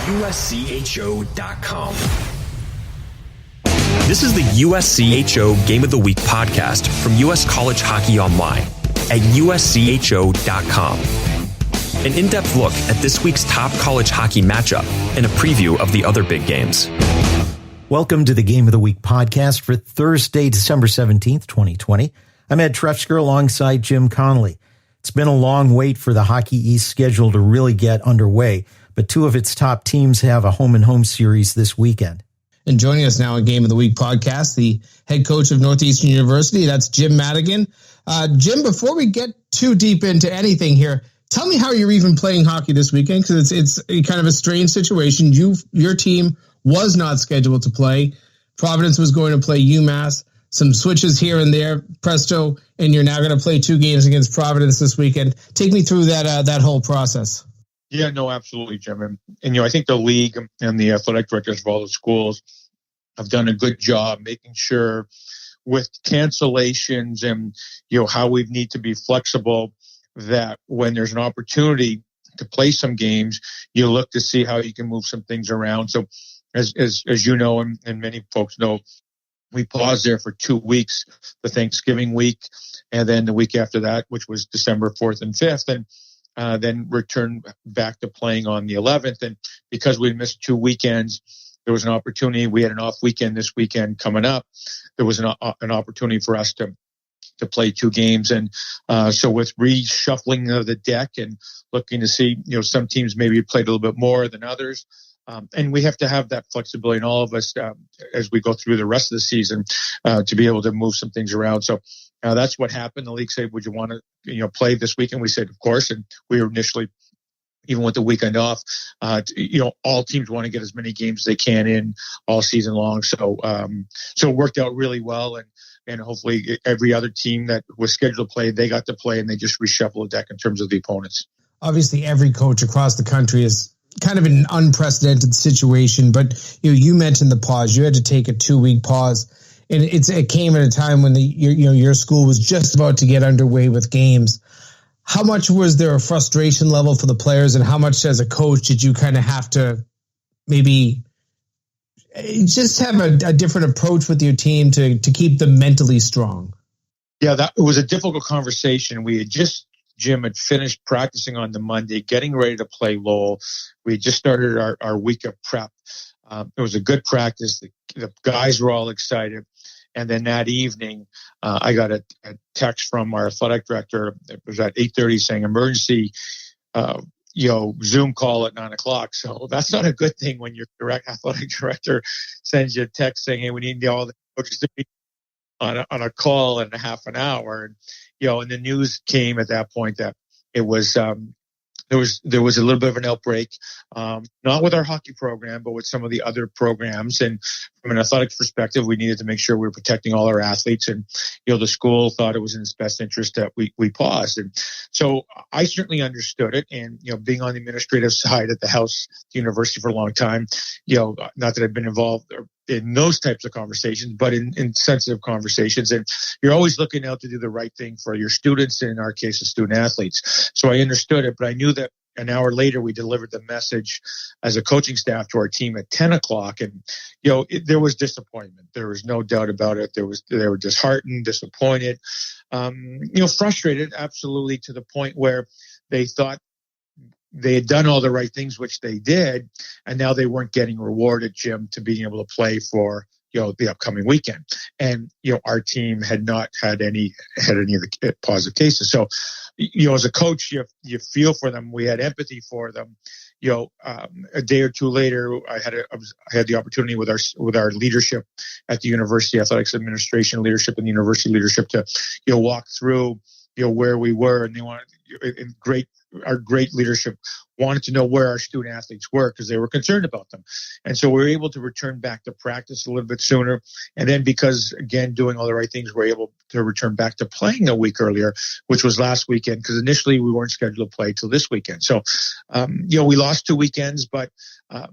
USCHO.com. This is the USCHO Game of the Week podcast from U.S. College Hockey Online at USCHO.com. An in-depth look at this week's top college hockey matchup and a preview of the other big games. Welcome to the Game of the Week podcast for Thursday, December 17th, 2020. I'm Ed Trefzger alongside Jim Connelly. It's been a long wait for the Hockey East schedule to really get underway, but two of its top teams have a home-and-home series this weekend. And joining us now on Game of the Week podcast, the head coach of Northeastern University, that's Jim Madigan. Jim, before we get too deep into anything here, tell me how you're even playing hockey this weekend, because it's kind of a strange situation. Your team was not scheduled to play. Providence was going to play UMass. Some switches here and there, presto, and you're now going to play two games against Providence this weekend. Take me through that whole process. Yeah, no, absolutely, Jim. And I think the league and the athletic directors of all the schools have done a good job making sure with cancellations and, how we need to be flexible, that when there's an opportunity to play some games, you look to see how you can move some things around. So as you know, and many folks know, we paused there for 2 weeks, the Thanksgiving week, and then the week after that, which was December 4th and 5th, and then returned back to playing on the 11th. And because we missed 2 weekends, there was an opportunity. We had an off weekend this weekend coming up. There was an opportunity for us to play two games. And so with reshuffling of the deck and looking to see, some teams maybe played a little bit more than others. And we have to have that flexibility in all of us as we go through the rest of the season to be able to move some things around. So that's what happened. The league said, would you want to play this weekend? We said, of course. And we were initially, even with the weekend off, all teams want to get as many games as they can in all season long. So it worked out really well. And hopefully every other team that was scheduled to play, they got to play, and they just reshuffle the deck in terms of the opponents. Obviously, every coach across the country is kind of an unprecedented situation, but you mentioned the pause. You had to take a 2-week pause, and it came at a time when your school was just about to get underway with games. How much was there a frustration level for the players, and how much as a coach did you kind of have to maybe just have a different approach with your team to keep them mentally strong? Yeah, that was a difficult conversation. We had Jim had finished practicing on the Monday, getting ready to play Lowell. We had just started our week of prep. It was a good practice. The guys were all excited. And then that evening, I got a text from our athletic director. It was at 8:30 saying emergency, Zoom call at 9:00. So that's not a good thing when your athletic director sends you a text saying, hey, we need all the coaches to be on a call in half an hour. And, and the news came at that point that it was, there was a little bit of an outbreak, not with our hockey program, but with some of the other programs. And from an athletics perspective, we needed to make sure we were protecting all our athletes. And, the school thought it was in its best interest that we paused. And so I certainly understood it. And, being on the administrative side at the House University for a long time, not that I've been involved in those types of conversations, but in sensitive conversations. And you're always looking out to do the right thing for your students, and in our case, the student athletes. So I understood it, but I knew that an hour later, we delivered the message as a coaching staff to our team at 10:00. And, there was disappointment. There was no doubt about it. They were disheartened, disappointed, frustrated, absolutely, to the point where they thought they had done all the right things, which they did, and now they weren't getting rewarded, Jim, to being able to play for, the upcoming weekend. And, our team had not had any of the positive cases. So, as a coach, you feel for them. We had empathy for them. A day or two later, I had the opportunity with our leadership at the university, athletics administration leadership and the university leadership, to, walk through, where we were, and they wanted our great leadership wanted to know where our student athletes were, because they were concerned about them. And so we were able to return back to practice a little bit sooner. And then because, again, doing all the right things, we're able to return back to playing a week earlier, which was last weekend, because initially we weren't scheduled to play till this weekend. So, we lost 2 weekends, but, at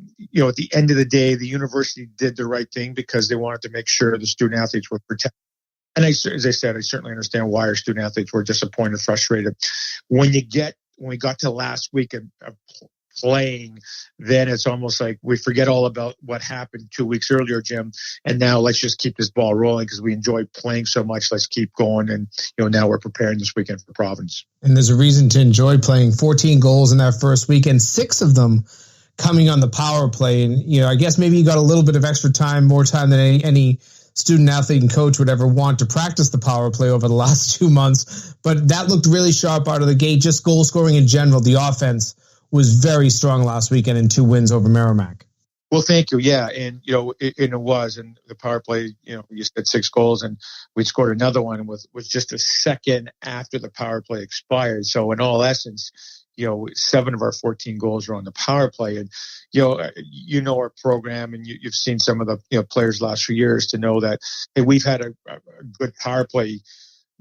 the end of the day, the university did the right thing because they wanted to make sure the student athletes were protected. And as I said, I certainly understand why our student athletes were disappointed, frustrated. When we got to last week of playing, then it's almost like we forget all about what happened 2 weeks earlier, Jim. And now let's just keep this ball rolling because we enjoy playing so much. Let's keep going. And, now we're preparing this weekend for Providence. And there's a reason to enjoy playing. 14 goals in that first weekend, 6 of them coming on the power play. And, I guess maybe you got a little bit of extra time, more time than any student athlete and coach would ever want to practice the power play over the last 2 months. But that looked really sharp out of the gate. Just goal scoring in general. The offense was very strong last weekend in 2 wins over Merrimack. Well, thank you. Yeah. And, it was. And the power play, you said 6 goals and we scored another one was just a second after the power play expired. So in all essence, 7 of our 14 goals were on the power play. And, our program and you've seen some of the players last few years to know that we've had a good power play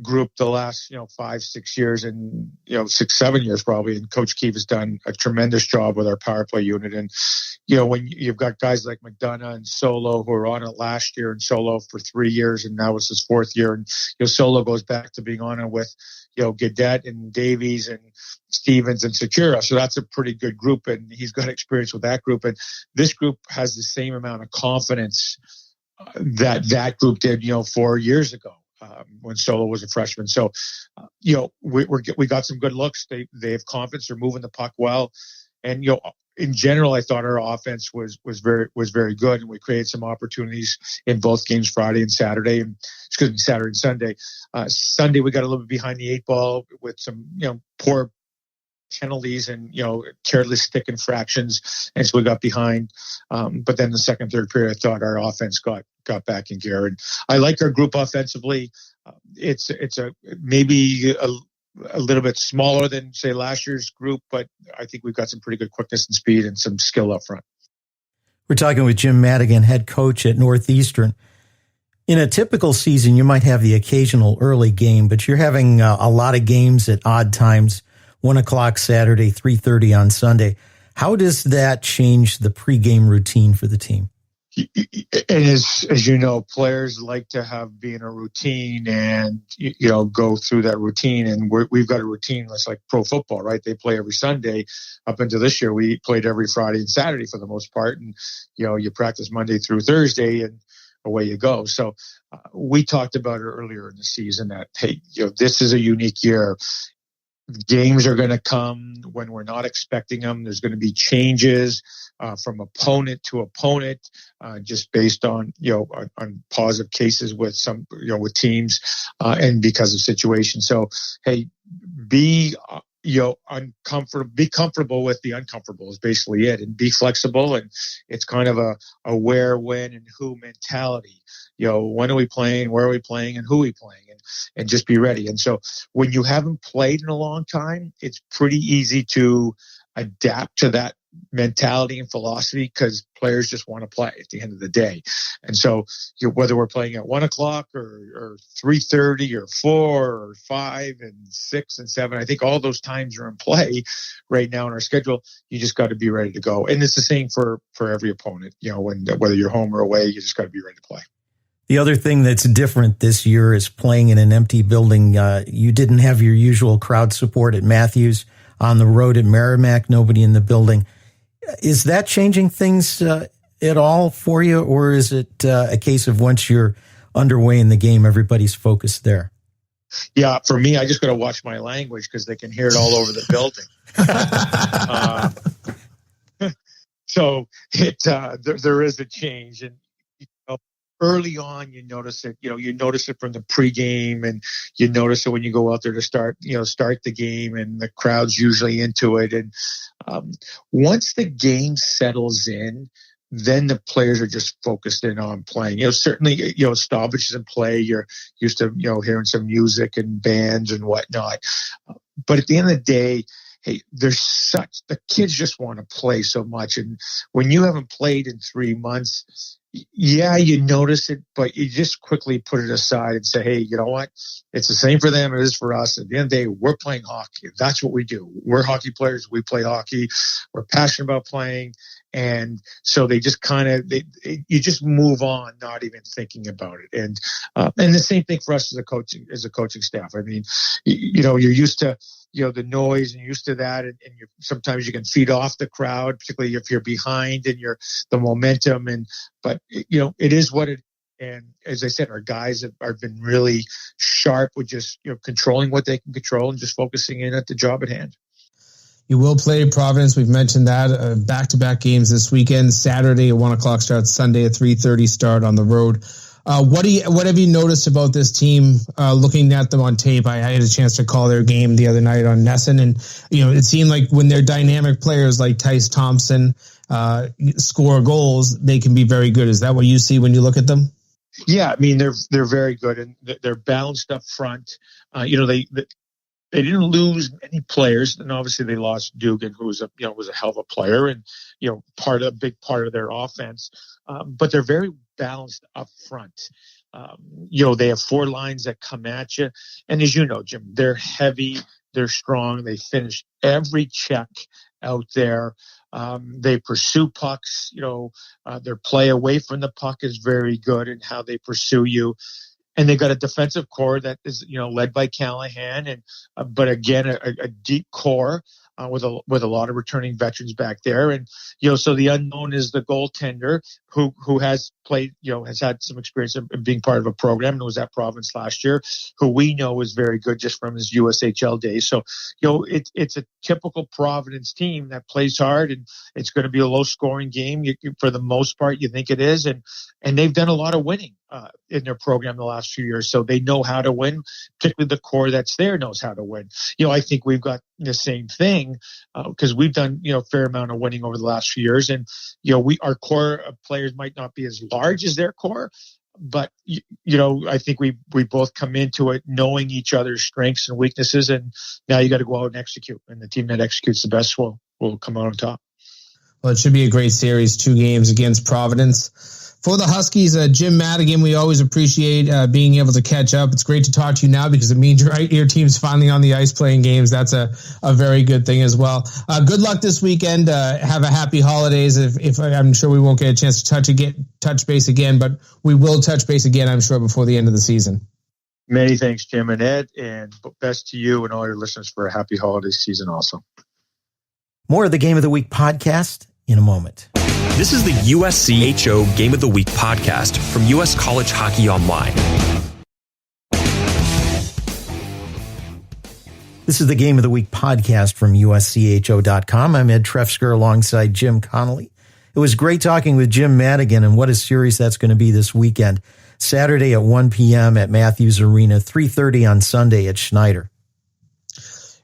group the last 5-6 years and 6-7 years probably, and Coach Keefe has done a tremendous job with our power play unit. And when you've got guys like McDonough and Solo who were on it last year, and Solo for 3 years and now it's his 4th year, and Solo goes back to being on it with Gaudette and Davies and Stevens and Secura, so that's a pretty good group, and he's got experience with that group. And this group has the same amount of confidence that group did 4 years ago. When Solo was a freshman. So, we got some good looks. They have confidence. They're moving the puck well. And, in general, I thought our offense was very good. And we created some opportunities in both games, Saturday and Sunday. Sunday, we got a little bit behind the 8 ball with some, poor penalties and, careless stick infractions. And so we got behind. But then the second, third period, I thought our offense got back in gear. And I like our group offensively. It's maybe a little bit smaller than, say, last year's group, but I think we've got some pretty good quickness and speed and some skill up front. We're talking with Jim Madigan, head coach at Northeastern. In a typical season, you might have the occasional early game, but you're having a lot of games at odd times, 1 o'clock Saturday, 3:30 on Sunday. How does that change the pregame routine for the team? And as you know, players like to be in a routine and, go through that routine. And we've got a routine that's like pro football, right? They play every Sunday. Up until this year, we played every Friday and Saturday for the most part. And, you practice Monday through Thursday and away you go. So we talked about it earlier in the season that, hey, this is a unique year. Games are going to come when we're not expecting them. There's going to be changes from opponent to opponent, just based on on positive cases with some with teams and because of situations. So hey, be uncomfortable. Be comfortable with the uncomfortable is basically it, and be flexible. And it's kind of a where, when, and who mentality. When are we playing? Where are we playing? And who are we playing? And just be ready. And so when you haven't played in a long time, it's pretty easy to adapt to that mentality and philosophy because players just want to play at the end of the day. And so whether we're playing at 1 o'clock or 3:30 or 4 or 5 and 6 and 7, I think all those times are in play right now in our schedule. You just got to be ready to go. And it's the same for every opponent, whether you're home or away, you just got to be ready to play. The other thing that's different this year is playing in an empty building. You didn't have your usual crowd support at Matthews. On the road at Merrimack, nobody in the building. Is that changing things at all for you, or is it a case of once you're underway in the game, everybody's focused there? Yeah, for me, I just got to watch my language because they can hear it all over the building. So there is a change, and early on, you notice it. You notice it from the pregame, and you notice it when you go out there to start the game, and the crowd's usually into it. And once the game settles in, then the players are just focused in on playing. Certainly, stoppage is in play. You're used to hearing some music and bands and whatnot. But at the end of the day, hey, the kids just want to play so much. And when you haven't played in 3 months, yeah, you notice it, but you just quickly put it aside and say, hey, you know what? It's the same for them. It is for us. At the end of the day, we're playing hockey. That's what we do. We're hockey players. We play hockey. We're passionate about playing. And so they just you just move on, not even thinking about it. And the same thing for us as a coaching staff. I mean, you're used to, the noise and used to that. And sometimes you can feed off the crowd, particularly if you're behind and the momentum. But it is what it. And as I said, our guys have been really sharp with just controlling what they can control and just focusing in at the job at hand. You will play Providence. We've mentioned that. Back-to-back games this weekend. Saturday at 1:00 start. Sunday at 3:30 start on the road. What have you noticed about this team? Looking at them on tape, I had a chance to call their game the other night on Nesson, and it seemed like when they're dynamic players like Tice Thompson score goals, they can be very good. Is that what you see when you look at them? Yeah, I mean they're very good, and they're balanced up front. They didn't lose many players, and obviously they lost Dugan, who was a hell of a player, and a big part of their offense. But they're very balanced up front. They have 4 lines that come at you, and as you know, Jim, they're heavy, they're strong, they finish every check out there. They pursue pucks. Their play away from the puck is very good in how they pursue you. And they've got a defensive core that is, led by Callahan, but again, a deep core with a lot of returning veterans back there. And so the unknown is the goaltender who has played, has had some experience in being part of a program and was at Providence last year, who we know is very good just from his USHL days. So it's a typical Providence team that plays hard, and it's going to be a low scoring game for the most part. You think it is, and they've done a lot of winning in their program the last few years, so they know how to win. Particularly the core that's there knows how to win. I think we've got the same thing because we've done a fair amount of winning over the last few years, and our core of players might not be as large as their core, but I think we both come into it knowing each other's strengths and weaknesses, and now you got to go out and execute, and the team that executes the best will come out on top. Well, it should be a great series. 2 games against Providence. For the Huskies, Jim Madigan, we always appreciate being able to catch up. It's great to talk to you now because it means your team's finally on the ice playing games. That's a very good thing as well. Good luck this weekend. Have a happy holidays. If I'm sure we won't get a chance to touch base again, but we will touch base again, I'm sure, before the end of the season. Many thanks, Jim and Ed, and best to you and all your listeners for a happy holiday season also. More of the Game of the Week podcast in a moment. This is the USCHO Game of the Week podcast from US College Hockey Online. This is the Game of the Week podcast from USCHO.com. I'm Ed Trefzger alongside Jim Connelly. It was great talking with Jim Madigan, and what a series that's going to be this weekend. Saturday at 1 p.m. at Matthews Arena, 3:30 on Sunday at Schneider.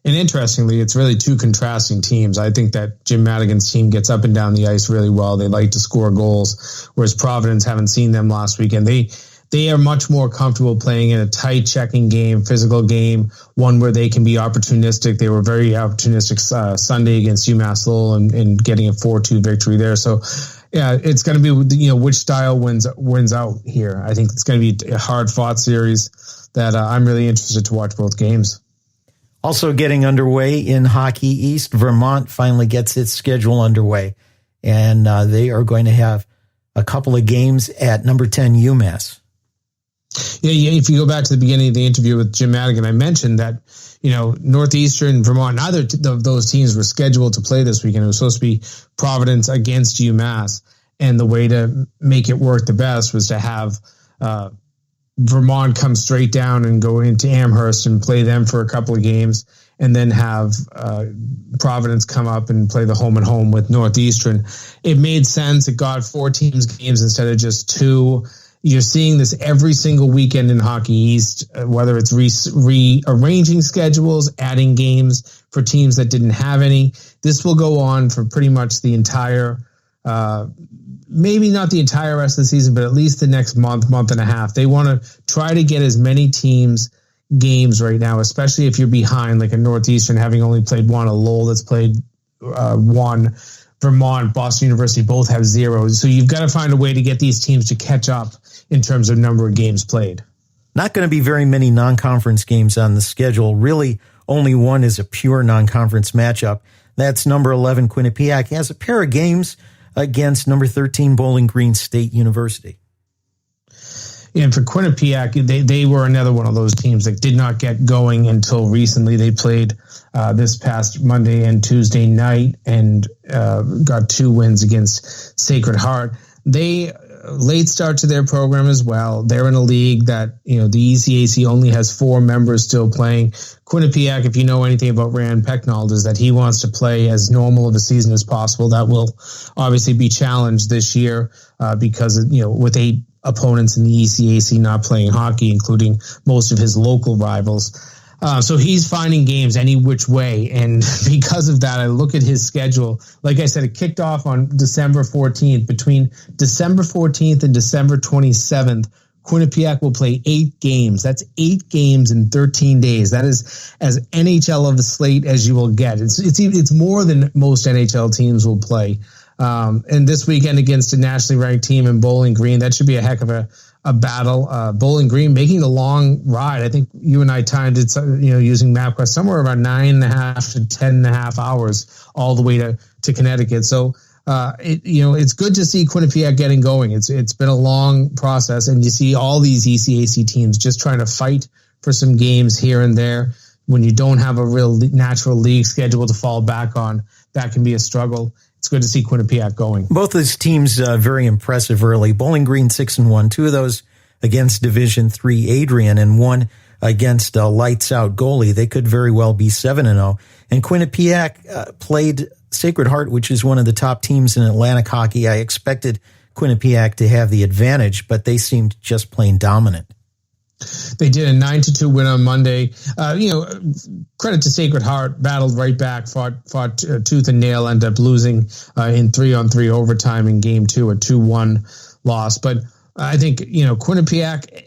And interestingly, it's really 2 contrasting teams. I think that Jim Madigan's team gets up and down the ice really well. They like to score goals, whereas Providence, haven't seen them last weekend. They are much more comfortable playing in a tight checking game, physical game, one where they can be opportunistic. They were very opportunistic Sunday against UMass Lowell and getting a 4-2 victory there. So, yeah, it's going to be, which style wins out here. I think it's going to be a hard-fought series that I'm really interested to watch both games. Also getting underway in Hockey East, Vermont finally gets its schedule underway, and they are going to have a couple of games at number 10 UMass. Yeah. If you go back to the beginning of the interview with Jim Madigan, I mentioned that, Northeastern, Vermont, neither of those teams were scheduled to play this weekend. It was supposed to be Providence against UMass, and the way to make it work the best was to have Vermont come straight down and go into Amherst and play them for a couple of games, and then have Providence come up and play the home and home with Northeastern. It made sense. It got 4 teams games instead of just 2. You're seeing this every single weekend in Hockey East, whether it's rearranging schedules, adding games for teams that didn't have any. This will go on for pretty much the entire maybe not the entire rest of the season, but at least the next month and a half. They want to try to get as many teams games right now, especially if you're behind, like a Northeastern having only played 1, a Lowell that's played 1, Vermont, Boston University both have 0. So you've got to find a way to get these teams to catch up in terms of number of games played. Not going to be very many non-conference games on the schedule. Really, only one is a pure non-conference matchup. That's number 11 Quinnipiac has a pair of games against number 13 Bowling Green State University. And for Quinnipiac, they were another one of those teams that did not get going until recently. They played this past Monday and Tuesday night and got 2 wins against Sacred Heart. They late start to their program as well. They're in a league that, the ECAC only has 4 members still playing. Quinnipiac, if you know anything about Rand Pecknold, is that he wants to play as normal of a season as possible. That will obviously be challenged this year because, with 8 opponents in the ECAC not playing hockey, including most of his local rivals. So he's finding games any which way. And because of that, I look at his schedule. Like I said, it kicked off on December 14th. Between December 14th and December 27th, Quinnipiac will play 8 games. That's 8 games in 13 days. That is as NHL of a slate as you will get. It's more than most NHL teams will play. And this weekend against a nationally ranked team in Bowling Green, that should be a heck of a battle. Bowling Green making a long ride. I think you and I timed it, using MapQuest, somewhere around 9.5 to 10.5 hours all the way to Connecticut. So, it's good to see Quinnipiac getting going. It's been a long process, and you see all these ECAC teams just trying to fight for some games here and there. When you don't have a real natural league schedule to fall back on, that can be a struggle. It's good to see Quinnipiac going. Both those teams very impressive early. Bowling Green 6-1, 2 of those against Division III Adrian, and 1 against a lights out goalie. They could very well be 7-0. And Quinnipiac played Sacred Heart, which is one of the top teams in Atlantic hockey. I expected Quinnipiac to have the advantage, but they seemed just plain dominant. They did a 9-2 win on Monday. Credit to Sacred Heart, battled right back, fought tooth and nail, ended up losing in 3-on-3 overtime in game 2, a 2-1 loss. But I think, Quinnipiac,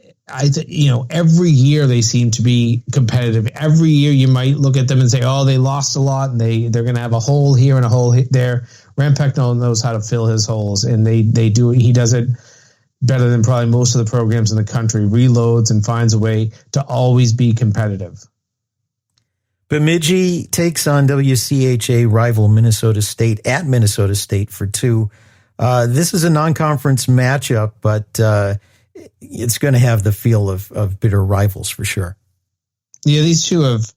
every year they seem to be competitive. Every year you might look at them and say, oh, they lost a lot and they're going to have a hole here and a hole there. Rand Pecknold knows how to fill his holes, and they do it. He does it better than probably most of the programs in the country, reloads and finds a way to always be competitive. Bemidji takes on WCHA rival Minnesota State at Minnesota State for 2. This is a non-conference matchup, but it's going to have the feel of bitter rivals for sure. Yeah, these two have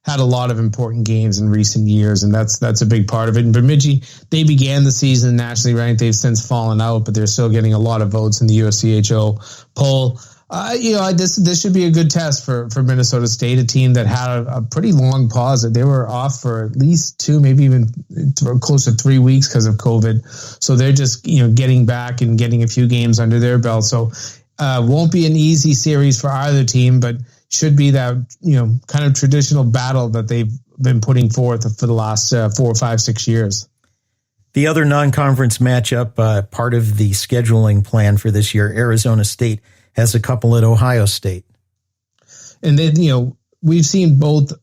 had a lot of important games in recent years, and that's a big part of it. And Bemidji, they began the season nationally ranked. They've since fallen out, but they're still getting a lot of votes in the USCHO poll. This should be a good test for Minnesota State, a team that had a pretty long pause. They were off for at least 2, maybe even close to 3 weeks because of COVID. So they're just getting back and getting a few games under their belt. So won't be an easy series for either team, but should be that kind of traditional battle that they've been putting forth for the last 4, 5, 6 years. The other non-conference matchup, part of the scheduling plan for this year, Arizona State has a couple at Ohio State. And then, we've seen both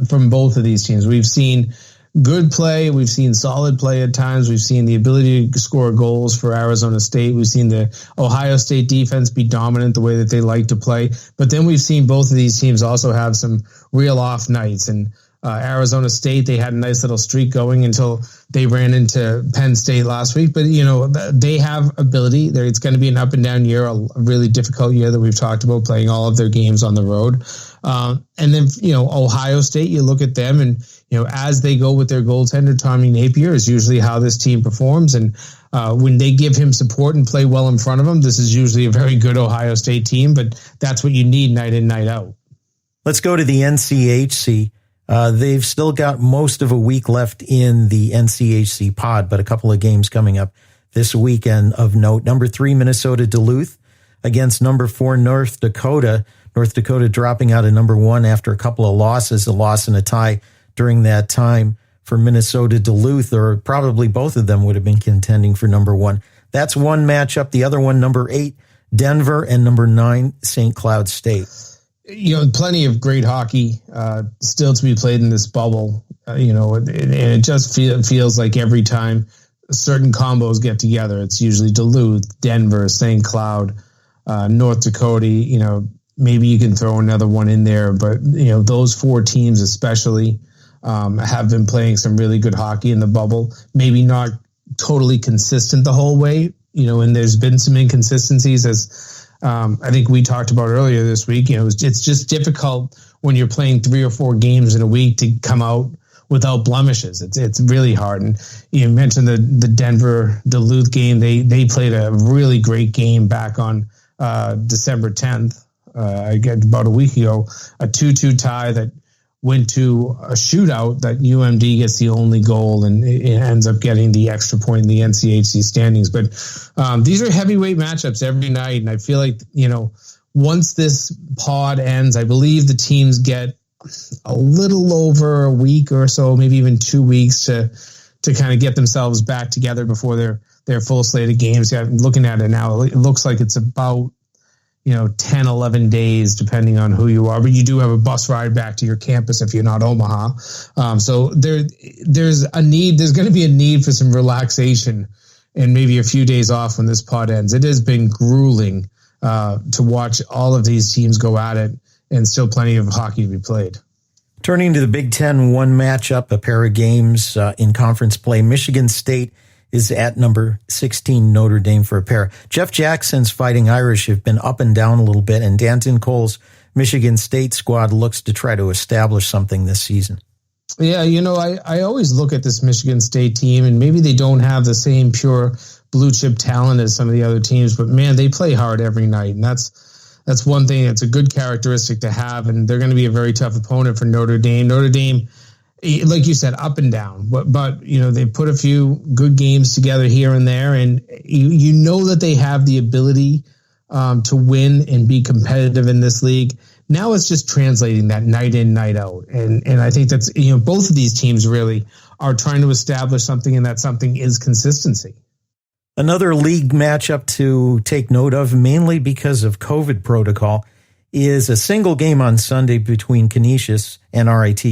from both of these teams. We've seen good play. We've seen solid play at times. We've seen the ability to score goals for Arizona State. We've seen the Ohio State defense be dominant the way that they like to play. But then we've seen both of these teams also have some real off nights. And Arizona State, they had a nice little streak going until they ran into Penn State last week. But, they have ability. It's going to be an up and down year, a really difficult year that we've talked about, playing all of their games on the road. And then, Ohio State, you look at them and, as they go with their goaltender, Tommy Napier, is usually how this team performs. And when they give him support and play well in front of him, this is usually a very good Ohio State team. But that's what you need night in, night out. Let's go to the NCHC. They've still got most of a week left in the NCHC pod, but a couple of games coming up this weekend of note. Number 3, Minnesota Duluth against number 4, North Dakota. North Dakota dropping out of number 1 after a couple of losses, a loss and a tie during that time for Minnesota Duluth, or probably both of them would have been contending for number 1. That's one matchup. The other one, number 8, Denver, and number 9, St. Cloud State. Plenty of great hockey still to be played in this bubble. And it just feels like every time certain combos get together, it's usually Duluth, Denver, St. Cloud, North Dakota. Maybe you can throw another one in there, but those 4 teams especially have been playing some really good hockey in the bubble. Maybe not totally consistent the whole way, and there's been some inconsistencies as I think we talked about earlier this week, it's just difficult when you're playing 3 or 4 games in a week to come out without blemishes. It's really hard. And you mentioned the Denver Duluth game. They played a really great game back on December 10th, about a week ago, a 2-2 tie that went to a shootout that UMD gets the only goal and it ends up getting the extra point in the NCHC standings. But these are heavyweight matchups every night. And I feel like, once this pod ends, I believe the teams get a little over a week or so, maybe even 2 weeks to kind of get themselves back together before their full slate of games. Yeah, I'm looking at it now. It looks like it's about 10, 11 days, depending on who you are. But you do have a bus ride back to your campus if you're not Omaha. So there's a need. There's going to be a need for some relaxation and maybe a few days off when this pod ends. It has been grueling to watch all of these teams go at it, and still plenty of hockey to be played. Turning to the Big Ten, one matchup, a pair of games in conference play. Michigan State is at number 16 Notre Dame for a pair. Jeff Jackson's Fighting Irish have been up and down a little bit, and Danton Cole's Michigan State squad looks to try to establish something this season. Yeah, I always look at this Michigan State team, and maybe they don't have the same pure blue chip talent as some of the other teams, but man, they play hard every night, and that's one thing. It's a good characteristic to have, and they're going to be a very tough opponent for Notre Dame. Notre Dame, like you said, up and down, but they put a few good games together here and there, and you know that they have the ability to win and be competitive in this league. Now it's just translating that night in, night out, and I think that's both of these teams really are trying to establish something, and that something is consistency. Another league matchup to take note of, mainly because of COVID protocol, is a single game on Sunday between Canisius and RIT.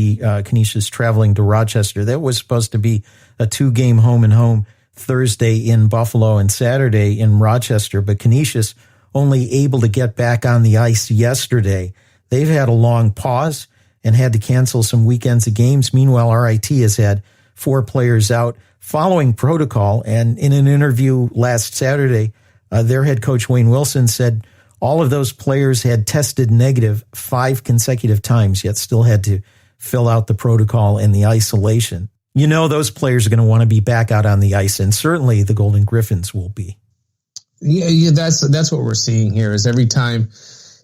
Canisius traveling to Rochester. That was supposed to be a 2-game home and home, Thursday in Buffalo and Saturday in Rochester, but Canisius only able to get back on the ice yesterday. They've had a long pause and had to cancel some weekends of games. Meanwhile, RIT has had 4 players out following protocol. And in an interview last Saturday, their head coach, Wayne Wilson, said all of those players had tested negative 5 consecutive times, yet still had to fill out the protocol and the isolation. Those players are going to want to be back out on the ice, and certainly the Golden Griffins will be. Yeah, that's what we're seeing here is every time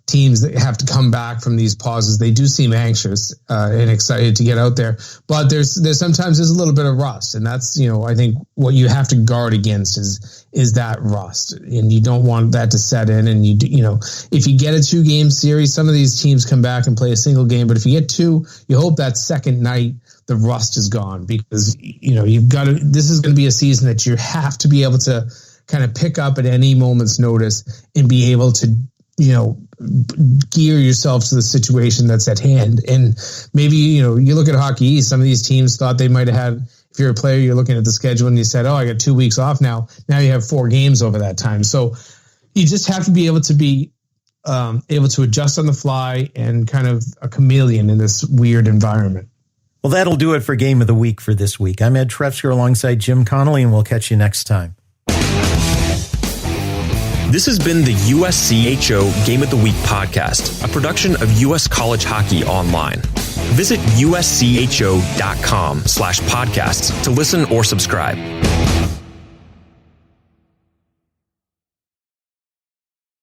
teams that have to come back from these pauses, they do seem anxious and excited to get out there. But there's sometimes a little bit of rust, and that's I think what you have to guard against is that rust, and you don't want that to set in. And if you get a 2-game series, some of these teams come back and play a single game, but if you get 2, you hope that second night the rust is gone, because you've got to. This is going to be a season that you have to be able to kind of pick up at any moment's notice and be able to gear yourself to the situation that's at hand. And maybe, you look at Hockey East, some of these teams thought they might have had, if you're a player, you're looking at the schedule and you said, I got 2 weeks off now. Now you have 4 games over that time. So you just have to be able to adjust on the fly and kind of a chameleon in this weird environment. Well, that'll do it for Game of the Week for this week. I'm Ed Trefzger alongside Jim Connelly, and we'll catch you next time. This has been the USCHO Game of the Week podcast, a production of U.S. College Hockey Online. Visit USCHO.com/podcasts to listen or subscribe.